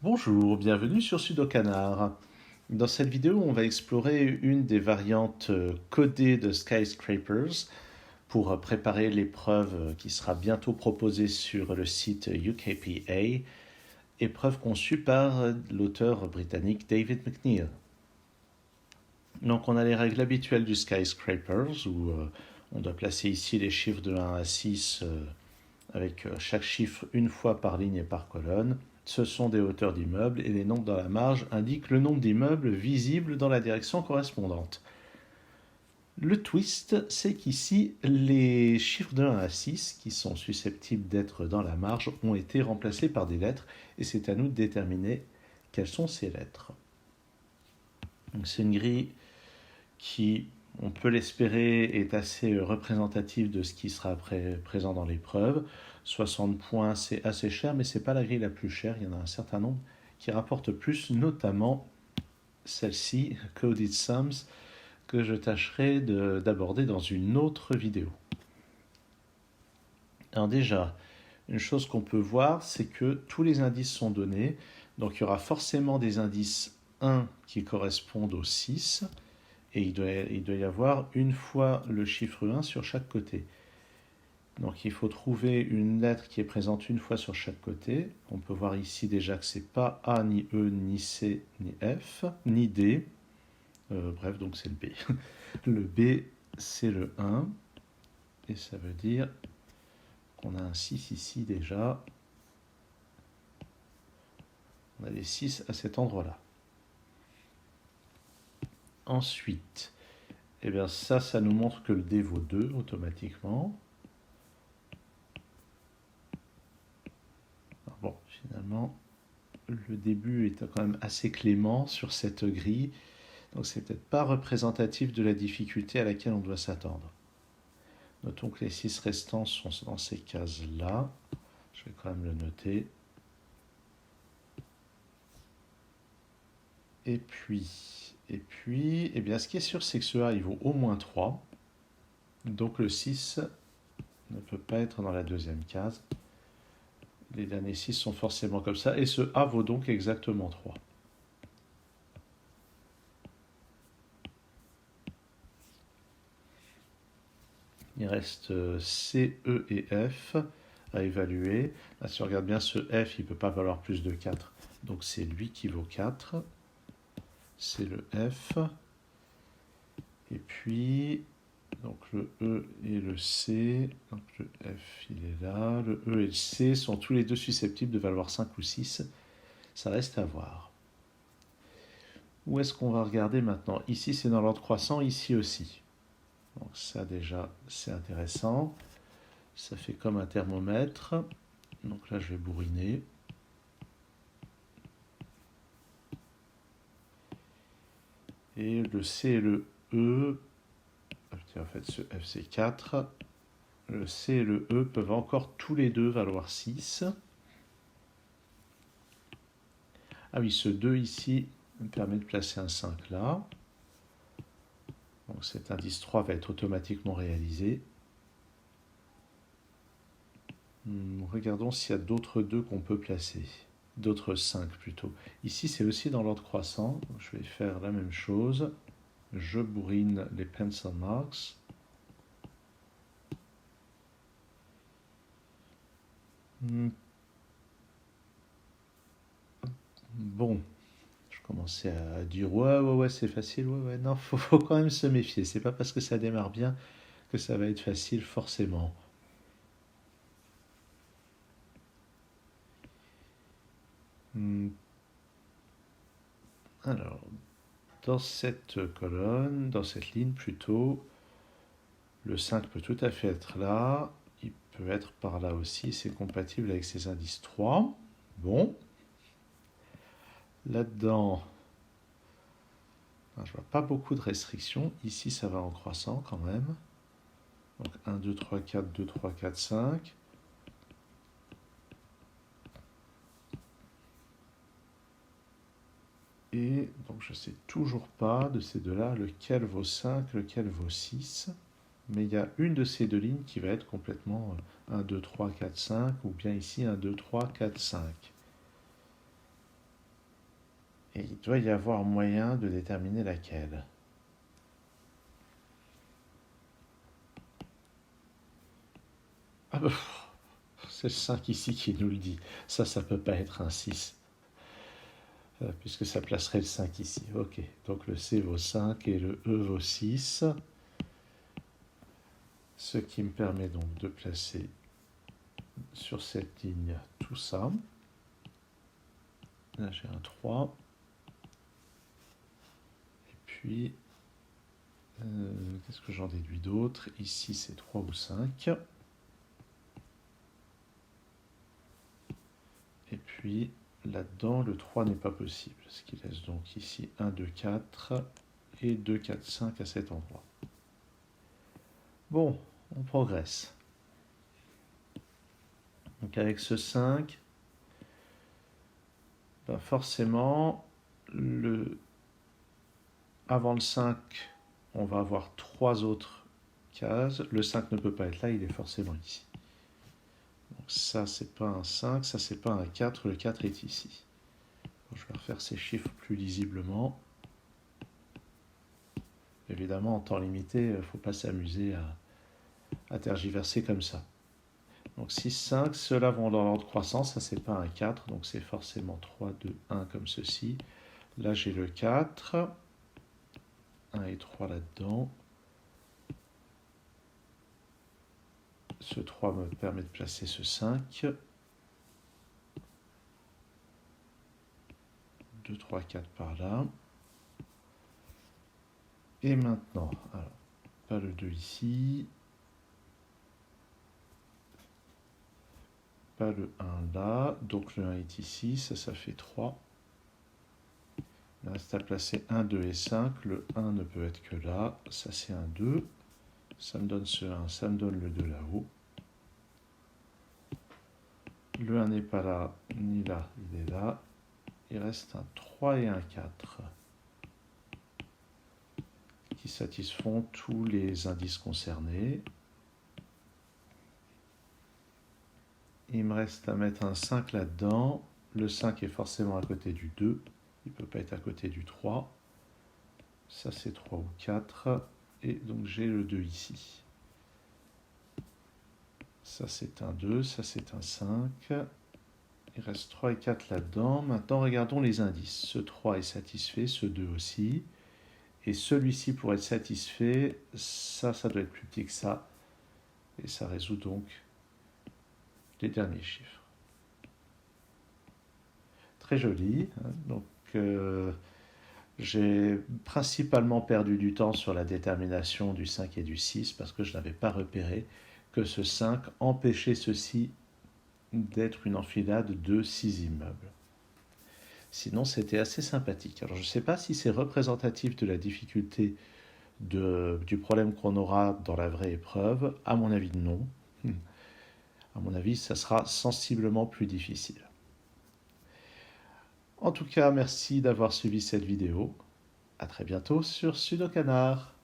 Bonjour, bienvenue sur Sudokanar. Dans cette vidéo, on va explorer une des variantes codées de Skyscrapers pour préparer l'épreuve qui sera bientôt proposée sur le site UKPA, épreuve conçue par l'auteur britannique David McNeill. Donc on a les règles habituelles du Skyscrapers où on doit placer ici les chiffres de 1 à 6 avec chaque chiffre une fois par ligne et par colonne. Ce sont des hauteurs d'immeubles et les nombres dans la marge indiquent le nombre d'immeubles visibles dans la direction correspondante. Le twist, c'est qu'ici, les chiffres de 1 à 6, qui sont susceptibles d'être dans la marge, ont été remplacés par des lettres et c'est à nous de déterminer quelles sont ces lettres. Donc c'est une grille qui, on peut l'espérer, est assez représentative de ce qui sera présent dans l'épreuve. 60 points, c'est assez cher, mais ce n'est pas la grille la plus chère. Il y en a un certain nombre qui rapportent plus, notamment celle-ci, Coded Sums, que je tâcherai d'aborder dans une autre vidéo. Alors déjà, une chose qu'on peut voir, c'est que tous les indices sont donnés. Donc il y aura forcément des indices 1 qui correspondent au 6, et il doit y avoir une fois le chiffre 1 sur chaque côté. Donc il faut trouver une lettre qui est présente une fois sur chaque côté. On peut voir ici déjà que c'est pas A, ni E, ni C, ni F, ni D. Bref, donc c'est le B. Le B, c'est le 1. Et ça veut dire qu'on a un 6 ici déjà. On a des 6 à cet endroit-là. Ensuite, eh bien ça nous montre que le D vaut 2 automatiquement. Bon, finalement, le début est quand même assez clément sur cette grille, donc c'est peut-être pas représentatif de la difficulté à laquelle on doit s'attendre. Notons que les 6 restants sont dans ces cases-là. Je vais quand même le noter. Et puis, eh bien, ce qui est sûr, c'est que ce A, il vaut au moins 3. Donc le 6 ne peut pas être dans la deuxième case. Les derniers 6 sont forcément comme ça. Et ce A vaut donc exactement 3. Il reste C, E et F à évaluer. Là, si on regarde bien, ce F, il ne peut pas valoir plus de 4. Donc c'est lui qui vaut 4. C'est le F. Et puis, donc le E et le C. Donc le F, il est là. Le E et le C sont tous les deux susceptibles de valoir 5 ou 6. Ça reste à voir. Où est-ce qu'on va regarder maintenant? Ici, c'est dans l'ordre croissant, ici aussi. Donc ça déjà, c'est intéressant. Ça fait comme un thermomètre. Donc là, je vais bourriner. Et le C et le E, en fait, ce F c'est 4. Le C et le E peuvent encore tous les deux valoir 6. Ah oui, ce 2 ici me permet de placer un 5 là. Donc cet indice 3 va être automatiquement réalisé. Regardons s'il y a d'autres 2 qu'on peut placer. D'autres 5 plutôt. Ici, c'est aussi dans l'ordre croissant. Je vais faire la même chose. Je bourrine les pencil marks. Bon, je commençais à dire ouais, c'est facile, ouais, non, faut quand même se méfier. C'est pas parce que ça démarre bien que ça va être facile forcément. Alors, dans cette colonne, dans cette ligne plutôt, le 5 peut tout à fait être là. Il peut être par là aussi. C'est compatible avec ces indices 3. Bon. Là-dedans, je vois pas beaucoup de restrictions. Ici, ça va en croissant quand même. Donc 1, 2, 3, 4, 2, 3, 4, 5. Et donc je ne sais toujours pas de ces deux-là lequel vaut 5, lequel vaut 6. Mais il y a une de ces deux lignes qui va être complètement 1, 2, 3, 4, 5, ou bien ici 1, 2, 3, 4, 5. Et il doit y avoir moyen de déterminer laquelle. Ah bah, c'est le 5 ici qui nous le dit. Ça peut pas être un 6. Puisque ça placerait le 5 ici. Ok, donc le C vaut 5 et le E vaut 6. Ce qui me permet donc de placer sur cette ligne tout ça. Là j'ai un 3. Et puis, qu'est-ce que j'en déduis d'autre? Ici c'est 3 ou 5. Et puis là-dedans, le 3 n'est pas possible, ce qui laisse donc ici 1, 2, 4 et 2, 4, 5 à cet endroit. Bon, on progresse. Donc avec ce 5, ben forcément, avant le 5, on va avoir 3 autres cases. Le 5 ne peut pas être là, il est forcément ici. Donc ça, c'est pas un 5, ça, c'est pas un 4, le 4 est ici. Bon, je vais refaire ces chiffres plus lisiblement. Évidemment, en temps limité, il ne faut pas s'amuser à tergiverser comme ça. Donc 6, 5, ceux-là vont dans l'ordre croissant, ça c'est pas un 4, donc c'est forcément 3, 2, 1 comme ceci. Là j'ai le 4, 1 et 3 là-dedans. Ce 3 me permet de placer ce 5. 2, 3, 4 par là. Et maintenant, alors, pas le 2 ici. Pas le 1 là, donc le 1 est ici, ça fait 3. Il reste à placer 1, 2 et 5, le 1 ne peut être que là, ça c'est un 2, ça me donne ce 1, ça me donne le 2 là-haut. Le 1 n'est pas là, ni là, il est là. Il reste un 3 et un 4 qui satisfont tous les indices concernés. Il me reste à mettre un 5 là-dedans. Le 5 est forcément à côté du 2. Il ne peut pas être à côté du 3. Ça, c'est 3 ou 4. Et donc, j'ai le 2 ici. Ça, c'est un 2. Ça, c'est un 5. Il reste 3 et 4 là-dedans. Maintenant, regardons les indices. Ce 3 est satisfait, ce 2 aussi. Et celui-ci, pour être satisfait, ça doit être plus petit que ça. Et ça résout donc les derniers chiffres. Très joli. Donc, j'ai principalement perdu du temps sur la détermination du 5 et du 6 parce que je n'avais pas repéré que ce 5 empêchait ceci d'être une enfilade de 6 immeubles. Sinon, c'était assez sympathique. Alors, je ne sais pas si c'est représentatif de la difficulté du problème qu'on aura dans la vraie épreuve. À mon avis, non. À mon avis, ça sera sensiblement plus difficile. En tout cas, merci d'avoir suivi cette vidéo. À très bientôt sur Sudokanar.